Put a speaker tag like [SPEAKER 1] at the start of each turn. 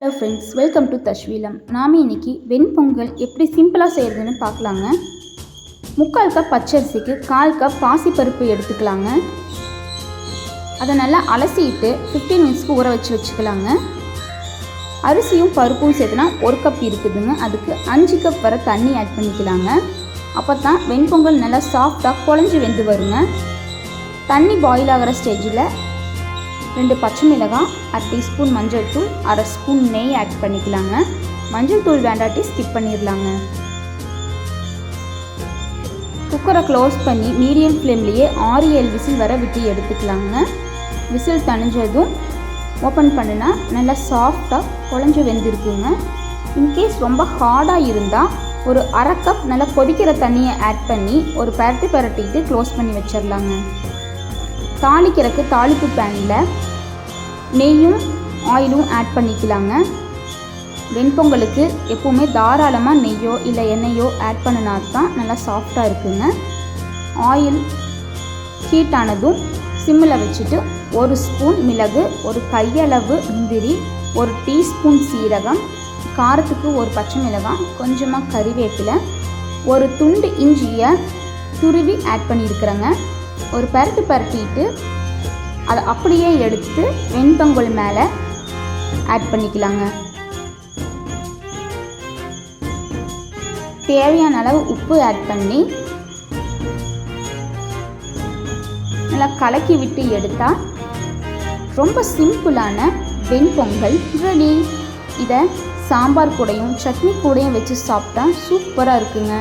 [SPEAKER 1] Hello friends, welcome to தஷ்வீலம். நாம் இன்றைக்கி வெண்பொங்கல் எப்படி சிம்பிளாக செய்கிறதுன்னு பார்க்கலாங்க. 3/4 கப் பச்சரிசிக்கு 1/4 கப் பாசிப்பருப்பு எடுத்துக்கலாங்க. அதை நல்லா அலசிட்டு 15 மினிட்ஸ்க்கு ஊற வச்சுக்கலாங்க. அரிசியும் பருப்பும் சேர்த்துனா 1 கப் இருக்குதுங்க. அதுக்கு 5 கப் வர தண்ணி ஆட் பண்ணிக்கலாங்க. அப்போ தான் வெண்பொங்கல் நல்லா சாஃப்டாக குழஞ்சி வெந்து வருங்க. தண்ணி பாயில் ஆகிற ஸ்டேஜில் 2 பச்சை மிளகாய், 1/2 டீஸ்பூன் மஞ்சள் தூள், 1/2 ஸ்பூன் நெய் ஆட் பண்ணிக்கலாங்க. மஞ்சள் தூள் வேண்டாட்டி ஸ்கிப் பண்ணிடலாங்க. குக்கரை க்ளோஸ் பண்ணி மீடியம் ஃப்ளேம்லேயே 6-7 விசில் வர விட்டு எடுத்துக்கலாங்க. விசில் தணிஞ்சதும் ஓப்பன் பண்ணினா நல்லா சாஃப்டாக குழஞ்சி வெந்திருக்குங்க. இன்கேஸ் ரொம்ப ஹார்டாக இருந்தால் ஒரு 1/2 கப் நல்லா கொதிக்கிற தண்ணியை ஆட் பண்ணி ஒரு பரட்டிட்டு க்ளோஸ் பண்ணி வச்சிடலாங்க. தாளிக்கிறதுக்கு தாளிப்பு பேனில் நெய்யும் ஆயிலும் ஆட் பண்ணிக்கலாங்க. வெண்பொங்கலுக்கு எப்போவுமே தாராளமாக நெய்யோ இல்லை எண்ணெயோ ஆட் பண்ணினா தான் நல்லா சாஃப்டாக இருக்குங்க. ஆயில் ஹீட் ஆனதும் சிம்மில் வச்சுட்டு 1 ஸ்பூன் மிளகு, 1 கையளவு முந்திரி, 1 டீஸ்பூன் சீரகம், காரத்துக்கு 1 பச்சை மிளகாய், கொஞ்சமாக கறிவேப்பிலை, 1 துண்டு இஞ்சியை துருவி ஆட் பண்ணியிருக்கிறேங்க. ஒரு பரட்டிட்டு அதை அப்படியே எடுத்து வெண்பொங்கல் மேலே ஆட் பண்ணிக்கலாங்க. தேவையான அளவு உப்பு ஆட் பண்ணி நல்லா கலக்கி விட்டு எடுத்தால் ரொம்ப சிம்பிளான வெண்பொங்கல் ரெடி. இதை சாம்பார் கூடையும் சட்னி கூடையும் வச்சு சாப்பிட்டா சூப்பராக இருக்குங்க.